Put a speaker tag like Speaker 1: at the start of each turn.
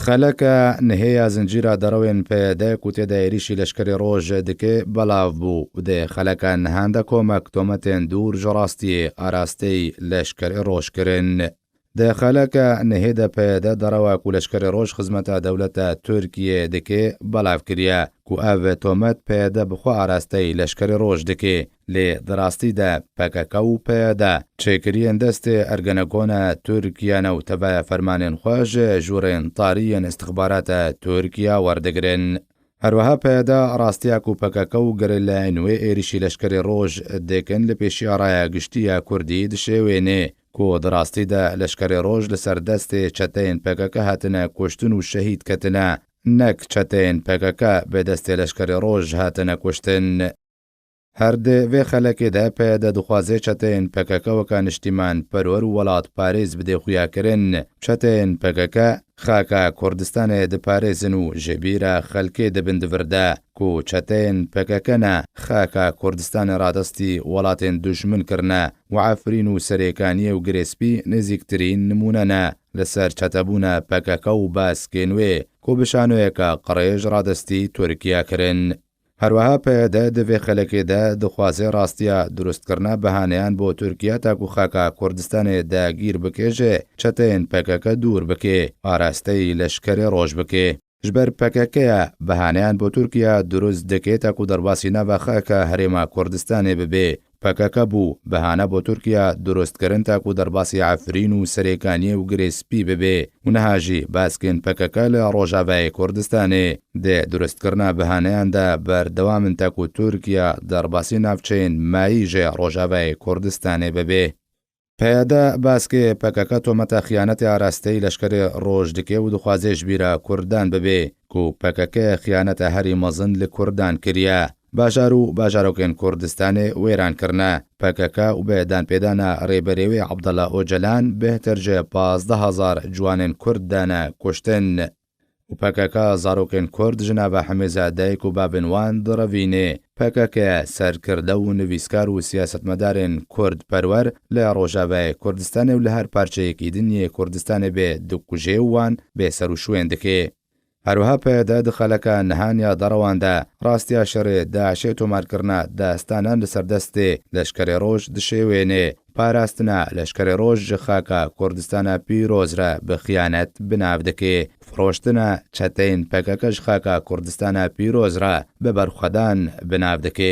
Speaker 1: خلکه نهەیە زنجیرە دەڕەوێن پێدەیەک و تێدا عێریشی لەشکری ڕۆژ دکێ بەلاو بوو و دێ خەلەکە نەهاندە کۆمەک تۆمەتێن دوور ژەڕاستی ئاراستەی لەشکری ڕۆژکردن. دێ خەلەکە نهێدە پێدە دەڕەوەک و لەشکری ڕۆژ خزمەتە دەولەتە تورکیە دکێ بەلاو کردە و ئەڤ تۆمەت پێدە بخوا ئاراستەی لەشکری ڕۆژ دکێ لێ دراستیدا پەکەکە و پێدە چێکریەن دەستێ ئەرگەنەکۆنە تورکیانە و تەبایە فەرمانێن خۆژێ ژوورێن تاریەن استخباراتە تورکیا وەردەگرن. هەروەها پێدا ڕاستیاک و پەکەکە و گەرە لە نوێ عێریشی لەشکری ڕۆژ دێکن لە پێشی ئاڕایە گشتیە کوردی دشێوێنێ کۆ دراستیدا لەشکری ڕۆژ لەسەر دەستێ چەتەین پەکەکە هاتنە کوشتن و شەهید کەتنە نەک چەتەین پەکەکە بێدەستێ لەشکری ڕۆژ هاتنە کوشتن. هەردێ وێ خەلەکێدا پێدە دخوازێ چەتەین پەکەکەوەکە نیشتیمان پەروەر و وڵات پارێز بدێ خویاکردن چەتەین پەکەکە خاکە کوردستانێ دپارێزن و ژێبیرە خەلکێ دەبن دڤردە کو چەتەین پەکەکەنە خاکە کوردستانی ڕادەستی وڵاتێن دوژمن کردنە و عەفرین و سەرێکانیە و گرێسپی نزیکترین نمونەنە لەسەر چەتەبوونە پەکەکە و باسکێنوێ کو بشانوەیەکە قڕێژ ڕادەستی تورکیا کردن. هەروەها پێدە دەوێ خەلەکێدا دخوازێ ڕاستیە دروستکردنە بەهانەیان بۆ تورکیا تاکو خاکە کوردستانێ داگیر بکێژێ چەتەین پەکەکە دوور بکێ ئاراستەی لەشکری ڕۆژ بکێ ژبەر پەکەکەیە بەهانەیان بۆ تورکیا دروست دەکێت تاکو دەرباسی نەبە خاکە هەرێما کوردستانێ ببێ پەکەکە بوو بەهانە بۆ تورکیا دروستکردن تاکو دەرباسی عەفرین و سەرێکانیە و گرێسپی ببێ و نەهاژی باسکێن پەکەکە لە ڕۆژاوای کوردستانێ دێ دروستکردنە بەهانەیاندا بەردەوامن تاکو تورکیا دەرباسی ناوچەین ماییژێ ڕۆژاوای کوردستانێ ببێ. پێدە باسکێ پەکەکە تۆمەتە خیانەتی ئاراستەی لەشکری ڕۆژ دکێ و دخوازێ ژبیرە کوردان ببێ کو پەکەکە خیانەتە هەری مەزن لە کوردان کردە باژار و باژارۆکێن کوردستانێ وێرانکردنە پەکەکە و بێدان پێدانە ڕێبەرێوی عەبدەڵا ئۆجەلان بێتەرجێ 15,000 جوانێن کورددانە کوشتن و پەکەکە زارۆکێن کورد ژنابە حەمێزە دایک و بابنوان دڕەڤینێ پەکەکە سەرکردە و نویسکار و سیاسەتمەدارێن کورد پەروەر لە ڕۆژاوای کوردستانێ و لە هەر پارچەیەکی دنیە کوردستانێ بێ دکوژێ وان بێسەر و شوێن دکێ. هەروەها پێدە دخەلەکە نەهانیا دەڕەواندا ڕاستیا شەڕێ داعشێ تۆمارکردنە داستانان لەسەر دەستێ لەشکری ڕۆژ دشێوێنێ پاراستنە لەشکری ڕۆژ خاکە کوردستانە پیرۆزرە بە خیانەت بناو دەکێ فرۆشتنە چەتەین پەکەکەش خاکە کوردستانە پیرۆزرە بە بەرخەدان بناو دەکێ.